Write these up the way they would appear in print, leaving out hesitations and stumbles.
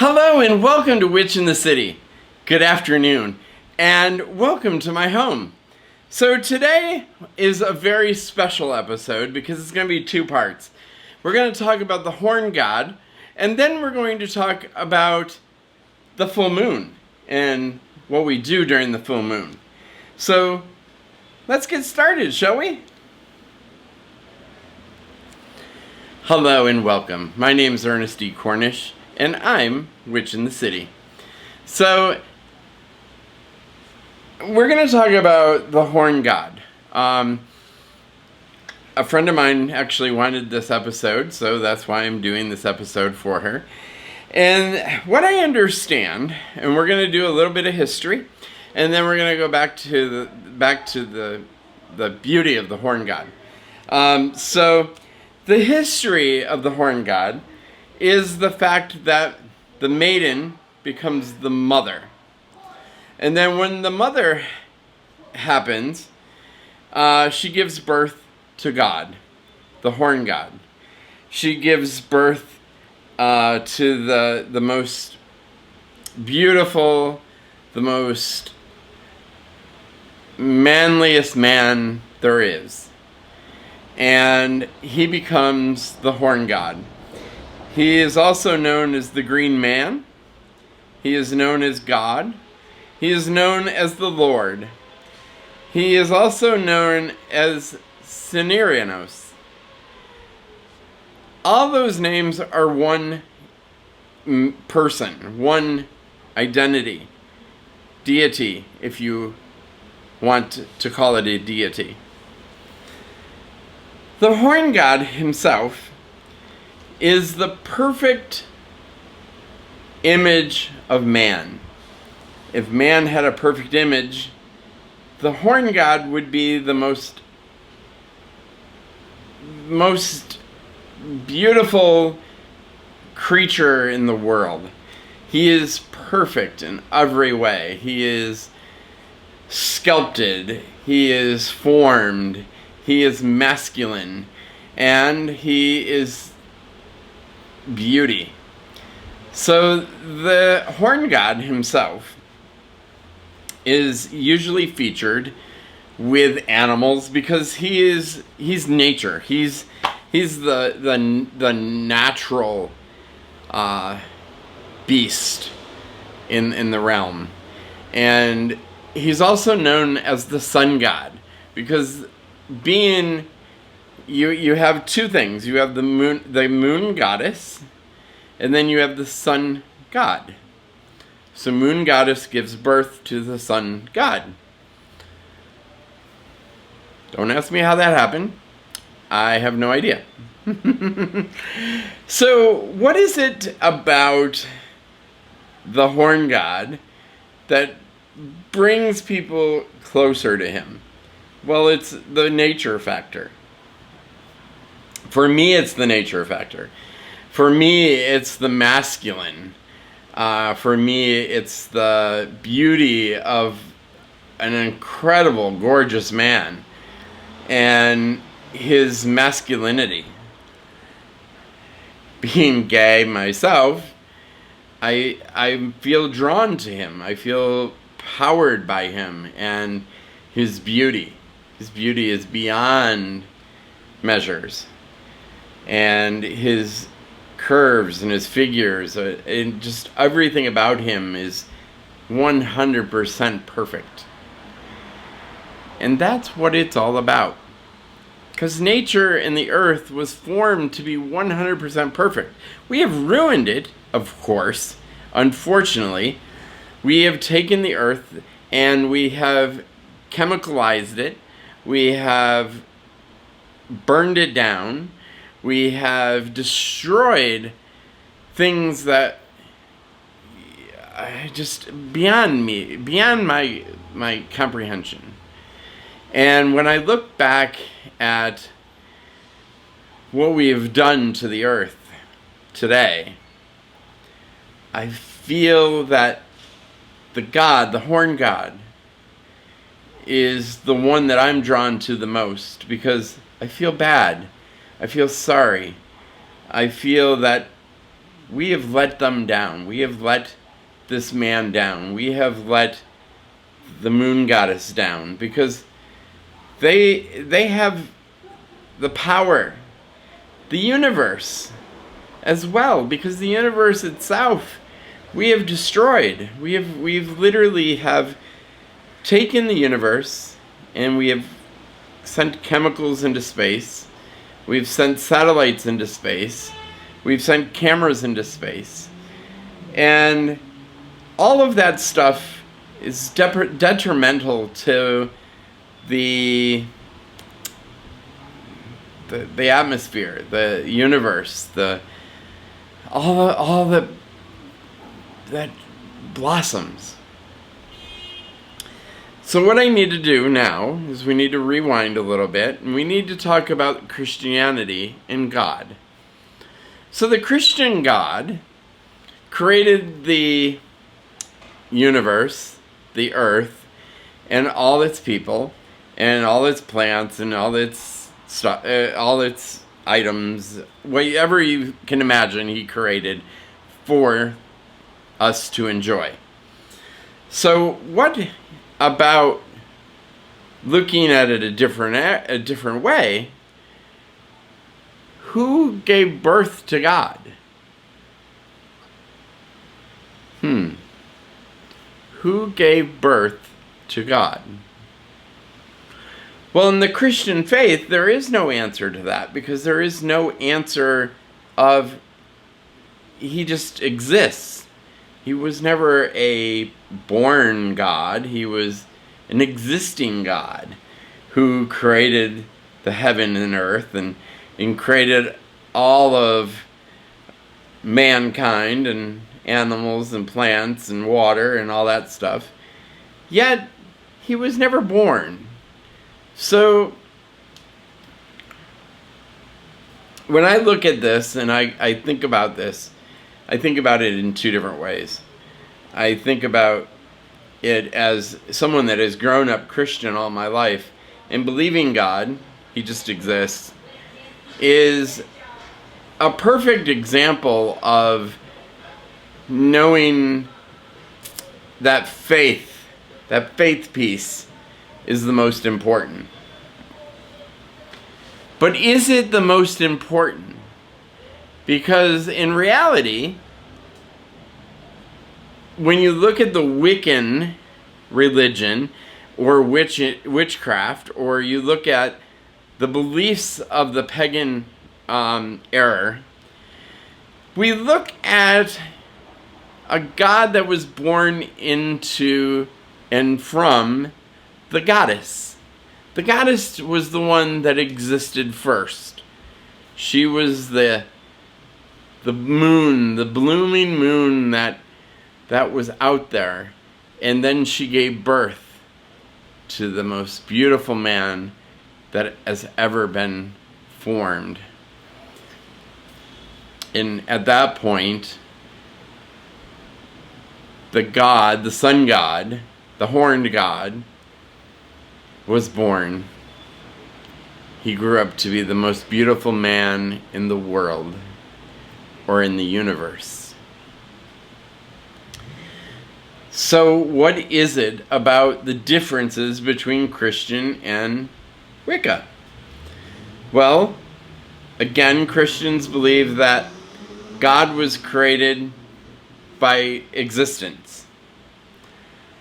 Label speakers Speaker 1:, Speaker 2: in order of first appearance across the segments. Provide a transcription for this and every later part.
Speaker 1: Hello and welcome to Witch in the City. Good afternoon and welcome to my home. So today is a very special episode because it's going to be two parts. We're going to talk about the horn god and then we're going to talk about the full moon and what we do during the full moon. So let's get started, shall we? Hello and welcome. My name is Ernest D. Cornish. And I'm Witch in the City. So, we're going to talk about the horn god. A friend of mine actually wanted this episode, so that's why I'm doing this episode for her. And what I understand, and we're going to do a little bit of history, and then we're going to go back to the beauty of the horn god. So, the history of the horn god is the fact that the maiden becomes the mother. And then when the mother happens, she gives birth to God, the horn god. She gives birth to the most beautiful, the most manliest man there is. And he becomes the horn god. He is also known as the Green Man. He is known as God. He is known as the Lord. He is also known as Sinerianos. All those names are one person, one identity, deity, if you want to call it a deity. The horn god himself is the perfect image of man. If man had a perfect image, the horn god would be the most beautiful creature in the world. He is perfect in every way. He is sculpted, he is formed, he is masculine, and he is beauty. So the horn god himself is usually featured with animals because he's nature. He's the natural beast in the realm. And he's also known as the sun god because being you have two things. You have the moon goddess, and then you have the sun god. So moon goddess gives birth to the sun god. Don't ask me how that happened. I have no idea. So what is it about the horn god that brings people closer to him? Well, it's the nature factor. For me, it's the nature factor. For me, it's the masculine. For me, it's the beauty of an incredible, gorgeous man and his masculinity. Being gay myself, I feel drawn to him. I feel powered by him and his beauty. His beauty is beyond measures. And his curves and his figures and just everything about him is 100% perfect. And that's what it's all about. Because nature and the earth was formed to be 100% perfect. We have ruined it, of course. Unfortunately, we have taken the earth and we have chemicalized it. We have burned it down. We have destroyed things that just beyond me, beyond my comprehension. And when I look back at what we have done to the earth today, I feel that the horn god, is the one that I'm drawn to the most because I feel bad. I feel sorry. I feel that we have let them down. We have let this man down. We have let the moon goddess down because they have the power, the universe as well, because the universe itself we have destroyed. We've literally have taken the universe and we have sent chemicals into space. We've sent satellites into space. We've sent cameras into space. And all of that stuff is detrimental to the atmosphere, the universe, all that blossoms. So what I need to do now is we need to rewind a little bit and we need to talk about Christianity and God. So the Christian God created the universe, the earth, and all its people, and all its plants, and all its stuff, all its items, whatever you can imagine, he created for us to enjoy. So what about looking at it a different way? Who gave birth to God? Who gave birth to God? Well, in the Christian faith, there is no answer to that, because there is no answer of he just exists. He was never a born God. He was an existing God who created the heaven and earth and created all of mankind and animals and plants and water and all that stuff. Yet, he was never born. So, when I look at this and I think about this, I think about it in two different ways. I think about it as someone that has grown up Christian all my life and believing God, he just exists, is a perfect example of knowing that faith piece is the most important. But is it the most important? Because in reality, when you look at the Wiccan religion or witchcraft, or you look at the beliefs of the pagan era, we look at a God that was born into and from the goddess. The goddess was the one that existed first. She was the moon, the blooming moon that was out there. And then she gave birth to the most beautiful man that has ever been formed. And at that point, the god, the sun god, the horned god, was born. He grew up to be the most beautiful man in the world, or in the universe. So what is it about the differences between Christian and Wicca? Well, again, Christians believe that God was created by existence,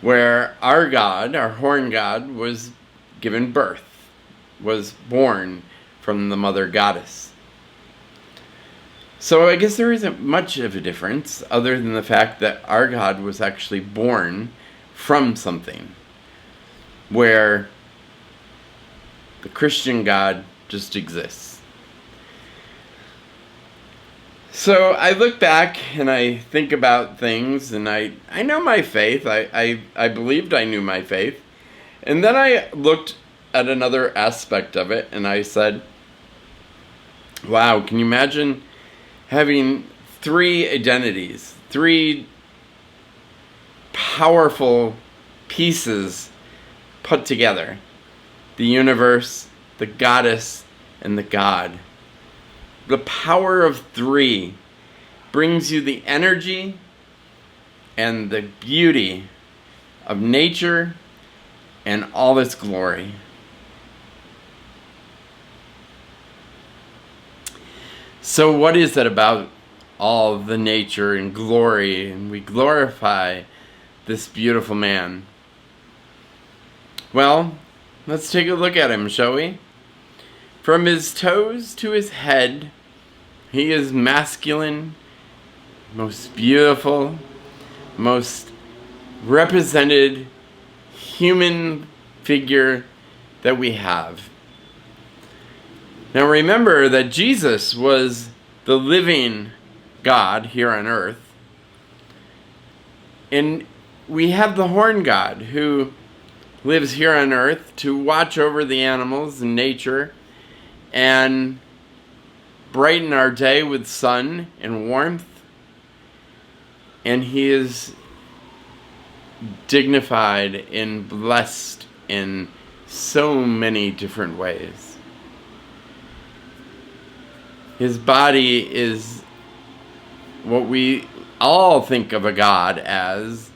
Speaker 1: where our God, our horn God, was given birth, was born from the mother goddess. So I guess there isn't much of a difference other than the fact that our God was actually born from something, where the Christian God just exists. So I look back and I think about things, and I know my faith. I believed I knew my faith. And then I looked at another aspect of it and I said, wow, can you imagine having three identities, three powerful pieces put together? The universe, the goddess, and the God. The power of three brings you the energy and the beauty of nature and all its glory. So what is it about all the nature and glory, and we glorify this beautiful man? Well, let's take a look at him, shall we? From his toes to his head, he is masculine, most beautiful, most represented human figure that we have. Now remember that Jesus was the living God here on earth. And we have the horn God who lives here on earth to watch over the animals and nature and brighten our day with sun and warmth. And he is dignified and blessed in so many different ways. His body is what we all think of a god as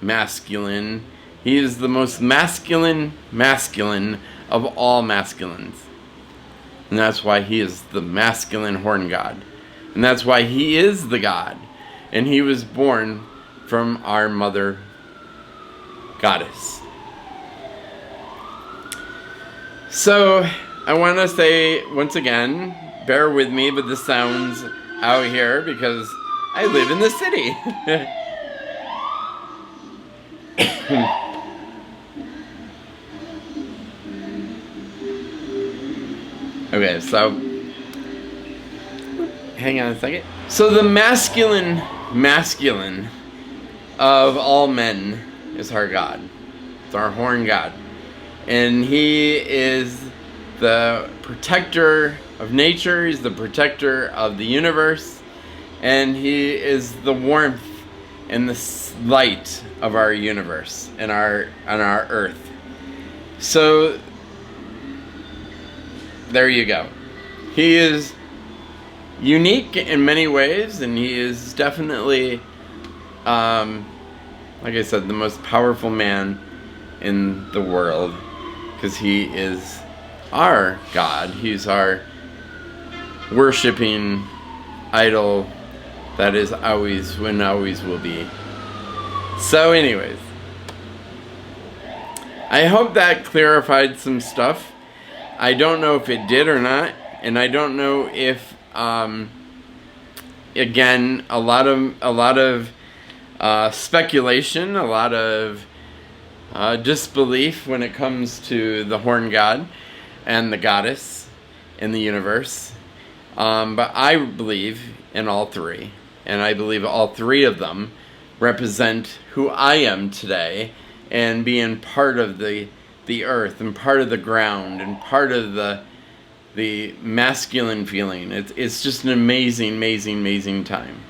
Speaker 1: masculine. He is the most masculine of all masculines. And that's why he is the masculine horn god. And that's why he is the god. And he was born from our mother goddess. So I want to say once again, bear with me with the sounds out here because I live in the city. Okay, so hang on a second. So the masculine of all men is our God. It's our horn God. And he is the protector of nature, he's the protector of the universe, and he is the warmth and the light of our universe and on our earth. So there you go. He is unique in many ways, and he is definitely, like I said, the most powerful man in the world, because he is our God. He's our worshiping idol that is always and always will be. So anyways, I hope that clarified some stuff. I don't know if it did or not, and I don't know if again, a lot of speculation, a lot of disbelief when it comes to the horn god and the goddess in the universe. But I believe in all three, and I believe all three of them represent who I am today, and being part of the earth and part of the ground and part of the masculine feeling. It's just an amazing time.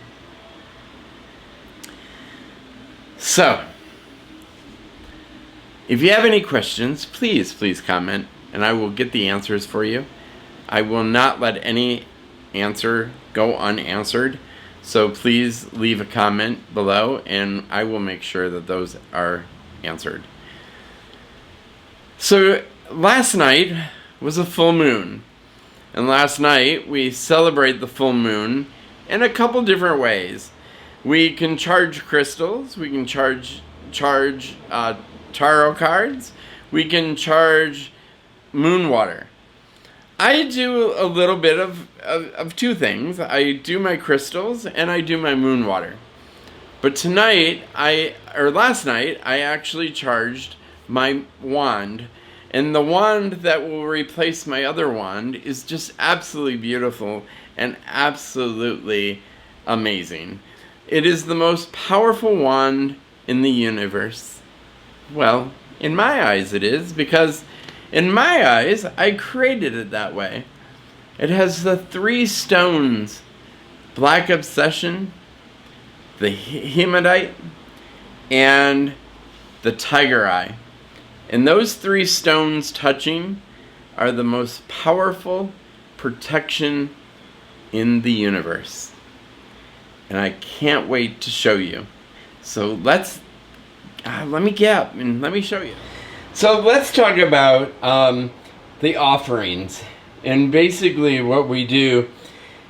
Speaker 1: So, if you have any questions, please comment, and I will get the answers for you. I will not let any answer go unanswered. So please leave a comment below, and I will make sure that those are answered. So last night was a full moon. And last night we celebrate the full moon in a couple different ways. We can charge crystals, we can charge tarot cards, we can charge moon water. I do a little bit of two things. I do my crystals and I do my moon water. But last night, I actually charged my wand. And the wand that will replace my other wand is just absolutely beautiful and absolutely amazing. It is the most powerful wand in the universe. Well, in my eyes it is, because in my eyes, I created it that way. It has the 3 stones: black obsession, the hematite, and the tiger eye. And those 3 stones touching are the most powerful protection in the universe. and I can't wait to show you. So let me get up and let me show you. So let's talk about the offerings. And basically what we do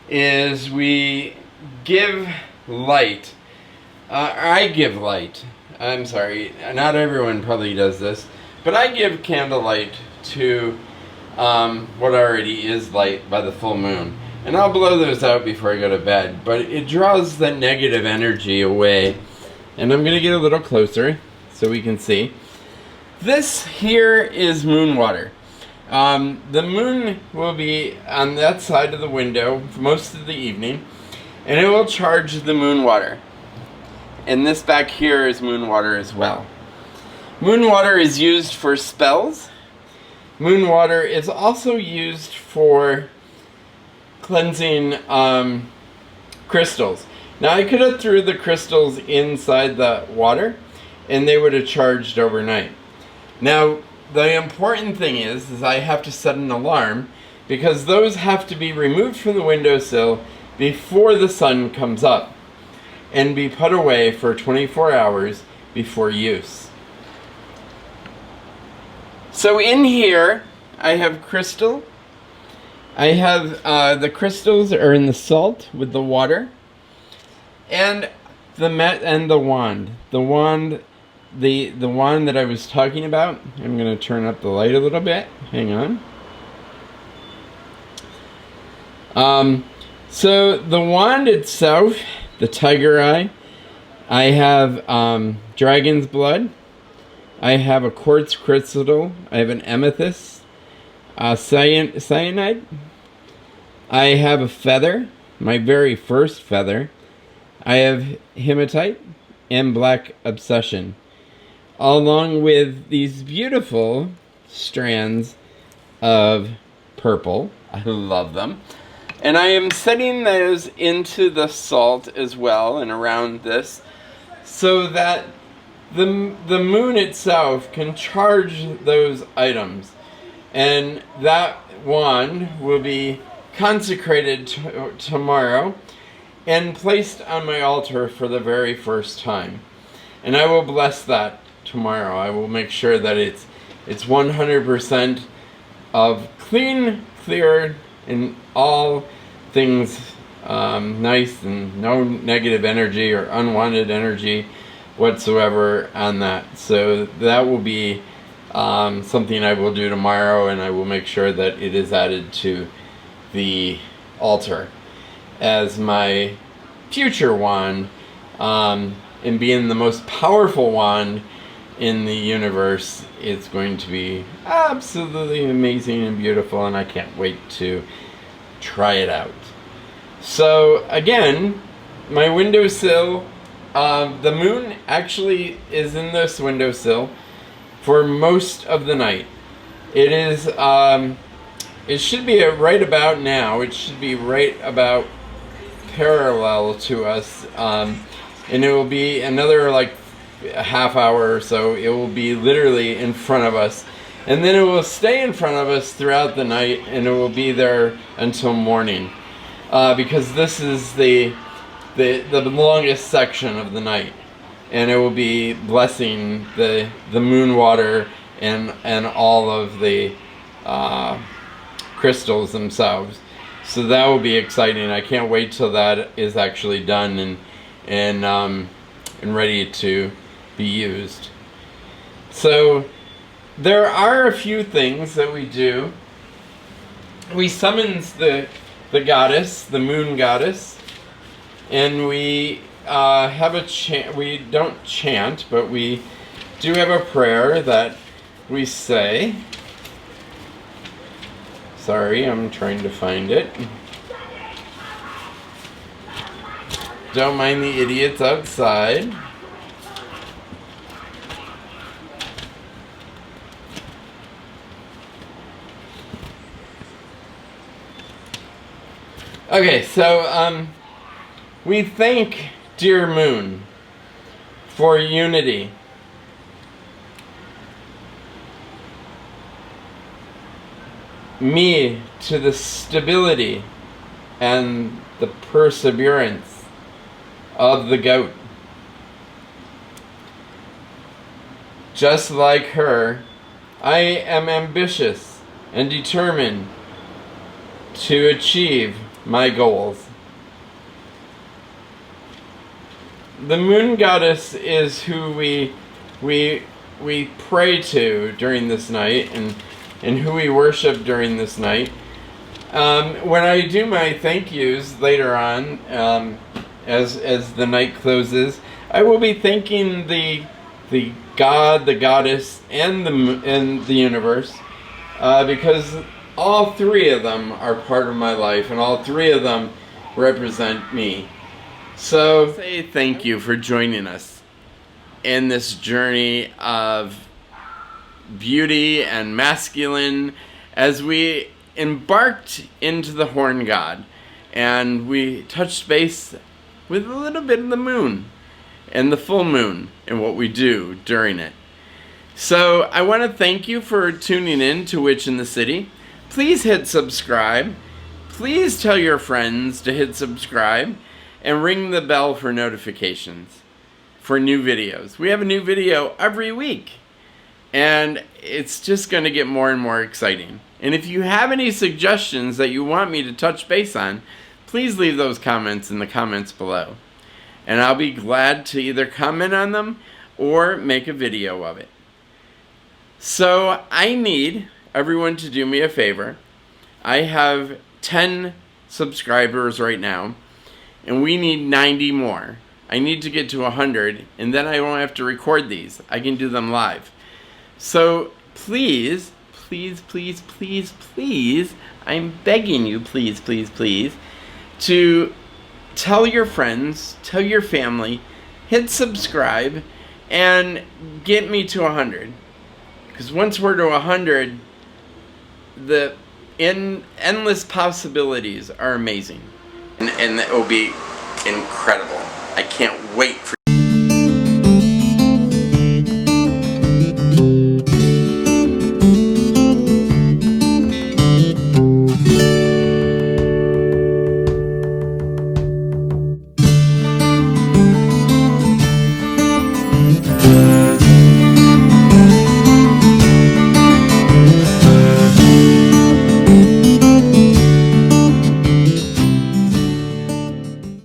Speaker 1: is we give light. I give light. I'm sorry, not everyone probably does this, but I give candlelight to what already is light by the full moon. And I'll blow those out before I go to bed, but it draws the negative energy away. And I'm going to get a little closer so we can see. This here is moon water. The moon will be on that side of the window for most of the evening, and it will charge the moon water. And this back here is moon water as well. Moon water is used for spells. Moon water is also used for cleansing crystals. Now I could have threw the crystals inside the water and they would have charged overnight. Now the important thing is I have to set an alarm, because those have to be removed from the windowsill before the sun comes up and be put away for 24 hours before use. So in here I have crystal. I have the crystals are in the salt with the water, and the wand. The wand that I was talking about. I'm going to turn up the light a little bit. Hang on. So the wand itself, the tiger eye, I have dragon's blood, I have a quartz crystal, I have an amethyst, cyanide, I have a feather, my very first feather, I have hematite and black obsession, along with these beautiful strands of purple. I love them. And I am setting those into the salt as well and around this, so that the moon itself can charge those items. And that wand will be consecrated tomorrow and placed on my altar for the very first time. And I will bless that tomorrow. I will make sure that it's 100% of clear and all things nice, and no negative energy or unwanted energy whatsoever on that. So that will be something I will do tomorrow, and I will make sure that it is added to the altar as my future wand, and being the most powerful wand in the universe. It's going to be absolutely amazing and beautiful, and I can't wait to try it out. So again, my windowsill, the moon actually is in this windowsill for most of the night. It is it should be right about now, it should be right about parallel to us, and it will be another like a half hour or so. It will be literally in front of us, and then it will stay in front of us throughout the night, and it will be there until morning, because this is the longest section of the night, and it will be blessing the moon water and all of the crystals themselves. So that will be exciting. I can't wait till that is actually done and ready to be used. So there are a few things that we do. We summons the goddess, the moon goddess, and we have a chant. We don't chant, but we do have a prayer that we say. Sorry, I'm trying to find it. Don't mind the idiots outside. Okay, so we thank dear moon for unity. Me to the stability and the perseverance. of the goat. Just like her, I am ambitious and determined to achieve my goals. The moon goddess is who we pray to during this night, and who we worship during this night. When I do my thank yous later on, as the night closes, I will be thanking the God, the goddess, and the universe, because all three of them are part of my life, and all three of them represent me. So, say thank you for joining us in this journey of beauty and masculine as we embarked into the horn god, and we touched base with a little bit of the moon and the full moon and what we do during it. So I want to thank you for tuning in to Witch in the City. Please hit subscribe. Please tell your friends to hit subscribe and ring the bell for notifications for new videos. We have a new video every week, and it's just going to get more and more exciting. And if you have any suggestions that you want me to touch base on, please leave those comments in the comments below, and I'll be glad to either comment on them or make a video of it. So I need everyone to do me a favor. I have 10 subscribers right now, and we need 90 more. I need to get to 100, and then I won't have to record these. I can do them live. So please, please, please, please, please, I'm begging you, please, please, please, to tell your friends, tell your family, hit subscribe, and get me to 100. Because once we're to 100, the endless possibilities are amazing. And it will be incredible. I can't wait for